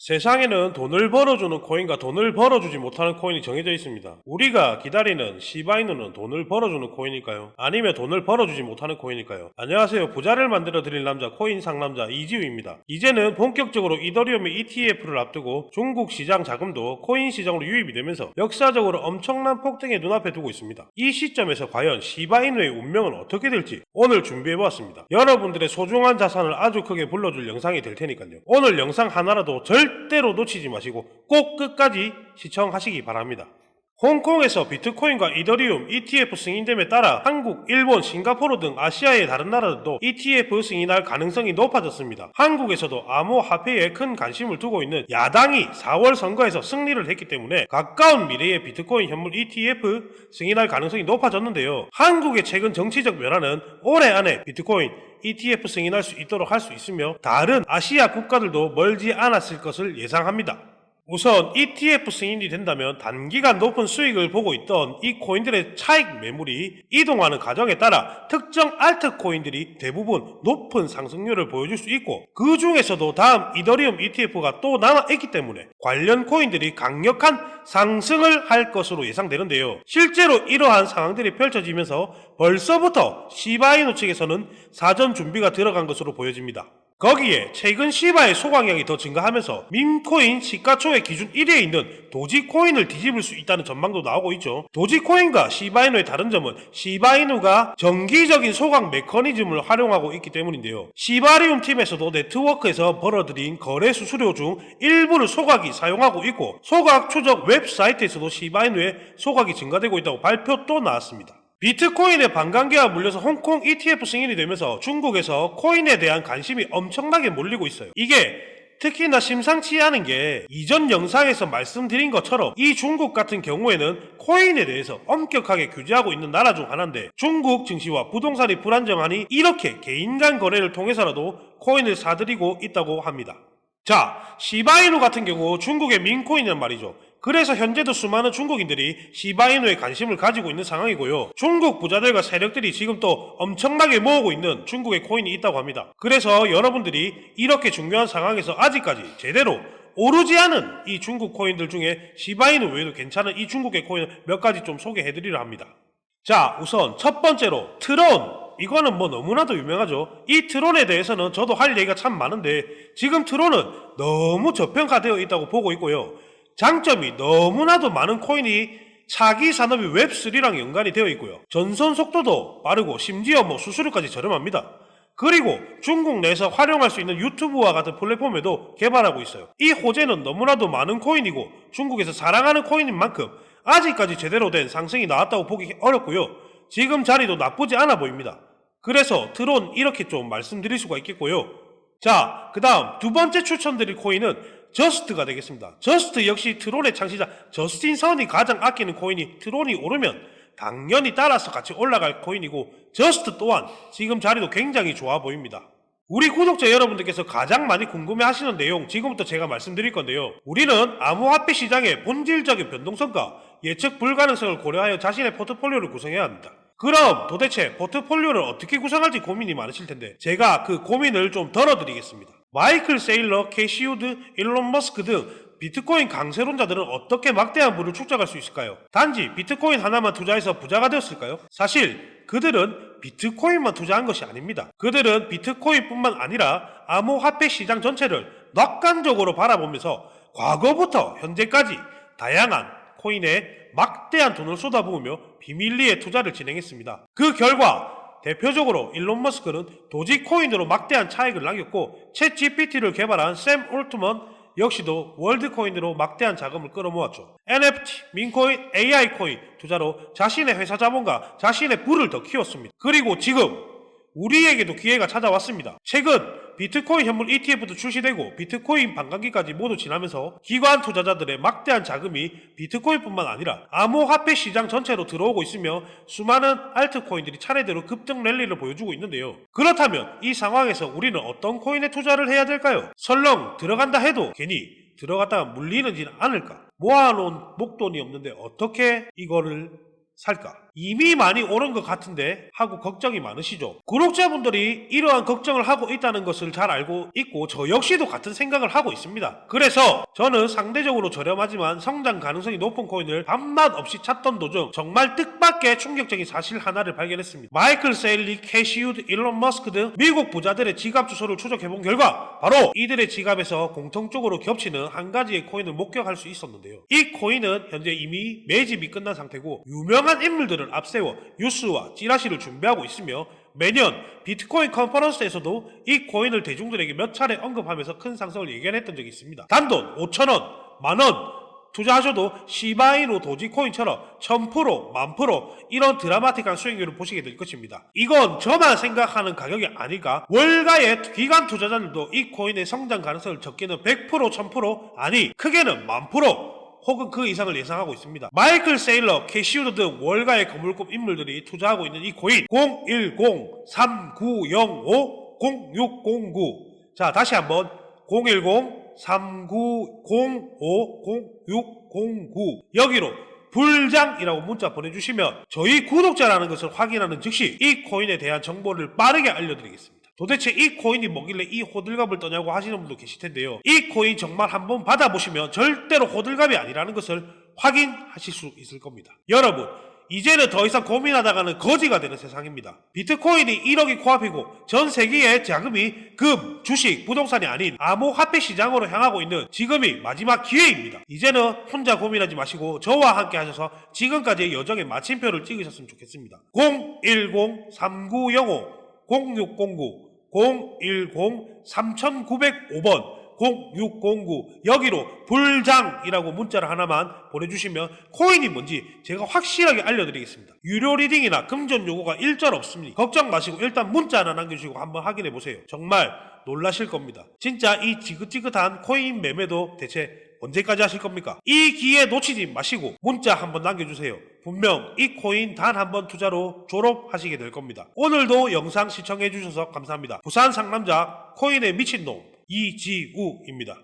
세상에는 돈을 벌어주는 코인과 돈을 벌어주지 못하는 코인이 정해져 있습니다. 우리가 기다리는 시바이누는 돈을 벌어주는 코인일까요? 아니면 돈을 벌어주지 못하는 코인일까요? 안녕하세요. 부자를 만들어 드릴 남자 코인 상남자 이지우입니다. 이제는 본격적으로 이더리움의 ETF를 앞두고 중국 시장 자금도 코인 시장으로 유입이 되면서 역사적으로 엄청난 폭등의 눈앞에 두고 있습니다. 이 시점에서 과연 시바이누의 운명은 어떻게 될지 오늘 준비해보았습니다. 여러분들의 소중한 자산을 아주 크게 불러줄 영상이 될 테니까요. 오늘 영상 하나라도 절대로 놓치지 마시고 꼭 끝까지 시청하시기 바랍니다. 홍콩에서 비트코인과 이더리움 ETF 승인됨에 따라 한국, 일본, 싱가포르 등 아시아의 다른 나라들도 ETF 승인할 가능성이 높아졌습니다. 한국에서도 암호화폐에 큰 관심을 두고 있는 야당이 4월 선거에서 승리를 했기 때문에 가까운 미래에 비트코인 현물 ETF 승인할 가능성이 높아졌는데요. 한국의 최근 정치적 변화는 올해 안에 비트코인 ETF 승인할 수 있도록 할 수 있으며 다른 아시아 국가들도 멀지 않았을 것을 예상합니다. 우선 ETF 승인이 된다면 단기간 높은 수익을 보고 있던 이 코인들의 차익 매물이 이동하는 과정에 따라 특정 알트코인들이 대부분 높은 상승률을 보여줄 수 있고 그 중에서도 다음 이더리움 ETF가 또 남아있기 때문에 관련 코인들이 강력한 상승을 할 것으로 예상되는데요. 실제로 이러한 상황들이 펼쳐지면서 벌써부터 시바이누 측에서는 사전 준비가 들어간 것으로 보여집니다. 거기에 최근 시바의 소강량이 더 증가하면서 밈코인 시가총액 기준 1위에 있는 도지코인을 뒤집을 수 있다는 전망도 나오고 있죠. 도지코인과 시바이누의 다른 점은 시바이누가 정기적인 소강 메커니즘을 활용하고 있기 때문인데요. 시바리움 팀에서도 네트워크에서 벌어들인 거래 수수료 중 일부를 소각이 사용하고 있고 소각 추적 웹사이트에서도 시바이누의 소각이 증가되고 있다고 발표 또 나왔습니다. 비트코인의 반감기가 물려서 홍콩 ETF 승인이 되면서 중국에서 코인에 대한 관심이 엄청나게 몰리고 있어요. 이게 특히나 심상치 않은 게 이전 영상에서 말씀드린 것처럼 이 중국 같은 경우에는 코인에 대해서 엄격하게 규제하고 있는 나라 중 하나인데 중국 증시와 부동산이 불안정하니 이렇게 개인 간 거래를 통해서라도 코인을 사들이고 있다고 합니다. 자, 시바이누 같은 경우 중국의 민코인이란 말이죠. 그래서 현재도 수많은 중국인들이 시바이누에 관심을 가지고 있는 상황이고요. 중국 부자들과 세력들이 지금 또 엄청나게 모으고 있는 중국의 코인이 있다고 합니다. 그래서 여러분들이 이렇게 중요한 상황에서 아직까지 제대로 오르지 않은 이 중국 코인들 중에 시바이누 외에도 괜찮은 이 중국의 코인을 몇 가지 좀 소개해드리려 합니다. 자, 우선 첫 번째로 트론. 이거는 뭐 너무나도 유명하죠. 이 트론에 대해서는 저도 할 얘기가 참 많은데 지금 트론은 너무 저평가되어 있다고 보고 있고요. 장점이 너무나도 많은 코인이 차기 산업이 웹3랑 연관이 되어 있고요. 전송 속도도 빠르고 심지어 뭐 수수료까지 저렴합니다. 그리고 중국 내에서 활용할 수 있는 유튜브와 같은 플랫폼에도 개발하고 있어요. 이 호재는 너무나도 많은 코인이고 중국에서 사랑하는 코인인 만큼 아직까지 제대로 된 상승이 나왔다고 보기 어렵고요. 지금 자리도 나쁘지 않아 보입니다. 그래서 트론 이렇게 좀 말씀드릴 수가 있겠고요. 자, 그 다음 두 번째 추천드릴 코인은 저스트가 되겠습니다. 저스트 역시 트론의 창시자 저스틴 선이 가장 아끼는 코인이 트론이 오르면 당연히 따라서 같이 올라갈 코인이고 저스트 또한 지금 자리도 굉장히 좋아 보입니다. 우리 구독자 여러분들께서 가장 많이 궁금해 하시는 내용 지금부터 제가 말씀드릴 건데요. 우리는 암호화폐 시장의 본질적인 변동성과 예측 불가능성을 고려하여 자신의 포트폴리오를 구성해야 합니다. 그럼 도대체 포트폴리오를 어떻게 구성할지 고민이 많으실 텐데 제가 그 고민을 좀 덜어드리겠습니다. 마이클 세일러, 캐시 우드, 일론 머스크 등 비트코인 강세론자들은 어떻게 막대한 부를 축적할 수 있을까요? 단지 비트코인 하나만 투자해서 부자가 되었을까요? 사실 그들은 비트코인만 투자한 것이 아닙니다. 그들은 비트코인뿐만 아니라 암호화폐 시장 전체를 낙관적으로 바라보면서 과거부터 현재까지 다양한 코인에 막대한 돈을 쏟아부으며 비밀리에 투자를 진행했습니다. 그 결과 대표적으로 일론 머스크는 도지코인으로 막대한 차익을 남겼고 챗 GPT를 개발한 샘 올트먼 역시도 월드코인으로 막대한 자금을 끌어모았죠. NFT, 민코인, AI코인 투자로 자신의 회사 자본과 자신의 부를 더 키웠습니다. 그리고 지금 우리에게도 기회가 찾아왔습니다. 최근 비트코인 현물 ETF도 출시되고 비트코인 반감기까지 모두 지나면서 기관 투자자들의 막대한 자금이 비트코인뿐만 아니라 암호화폐 시장 전체로 들어오고 있으며 수많은 알트코인들이 차례대로 급등 랠리를 보여주고 있는데요. 그렇다면 이 상황에서 우리는 어떤 코인에 투자를 해야 될까요? 설령 들어간다 해도 괜히 들어갔다가 물리는지는 않을까? 모아놓은 목돈이 없는데 어떻게 이거를 살까? 이미 많이 오른 것 같은데 하고 걱정이 많으시죠. 구독자분들이 이러한 걱정을 하고 있다는 것을 잘 알고 있고 저 역시도 같은 생각을 하고 있습니다. 그래서 저는 상대적으로 저렴하지만 성장 가능성이 높은 코인을 밥맛 없이 찾던 도중 정말 뜻밖의 충격적인 사실 하나를 발견했습니다. 마이클 세일리, 캐시 우드, 일론 머스크 등 미국 부자들의 지갑 주소를 추적해본 결과 바로 이들의 지갑에서 공통적으로 겹치는 한 가지의 코인을 목격할 수 있었는데요. 이 코인은 현재 이미 매집이 끝난 상태고 유명한 인물들을 앞세워 뉴스와 찌라시를 준비하고 있으며 매년 비트코인 컨퍼런스에서도 이 코인을 대중들에게 몇 차례 언급하면서 큰 상승을 예견했던 적이 있습니다. 단돈 5,000원, 만원 투자하셔도 시바이누 도지코인처럼 1000%, 10,000% 이런 드라마틱한 수익률을 보시게 될 것입니다. 이건 저만 생각하는 가격이 아니까 월가의 기관 투자자들도 이 코인의 성장 가능성을 적게는 100%, 1000% 아니 크게는 10,000% 혹은 그 이상을 예상하고 있습니다. 마이클 세일러, 캐시우드 등 월가의 거물급 인물들이 투자하고 있는 이 코인 010-3905-0609 자 다시 한번 010-3905-0609 여기로 불장이라고 문자 보내주시면 저희 구독자라는 것을 확인하는 즉시 이 코인에 대한 정보를 빠르게 알려드리겠습니다. 도대체 이 코인이 뭐길래 이 호들갑을 떠냐고 하시는 분도 계실 텐데요. 이 코인 정말 한번 받아보시면 절대로 호들갑이 아니라는 것을 확인하실 수 있을 겁니다. 여러분 이제는 더 이상 고민하다가는 거지가 되는 세상입니다. 비트코인이 1억이 코앞이고 전 세계의 자금이 금, 주식, 부동산이 아닌 암호화폐 시장으로 향하고 있는 지금이 마지막 기회입니다. 이제는 혼자 고민하지 마시고 저와 함께 하셔서 지금까지의 여정의 마침표를 찍으셨으면 좋겠습니다. 010-3905-0609 010-3905번 0609 여기로 불장이라고 문자를 하나만 보내주시면 코인이 뭔지 제가 확실하게 알려드리겠습니다. 유료 리딩이나 금전 요구가 일절 없습니다. 걱정 마시고 일단 문자 하나 남겨주시고 한번 확인해보세요. 정말 놀라실 겁니다. 진짜 이 지긋지긋한 코인 매매도 대체 언제까지 하실 겁니까? 이 기회 놓치지 마시고 문자 한번 남겨주세요. 분명 이 코인 단 한 번 투자로 졸업하시게 될 겁니다. 오늘도 영상 시청해주셔서 감사합니다. 부산 상남자 코인의 미친놈 이지우입니다.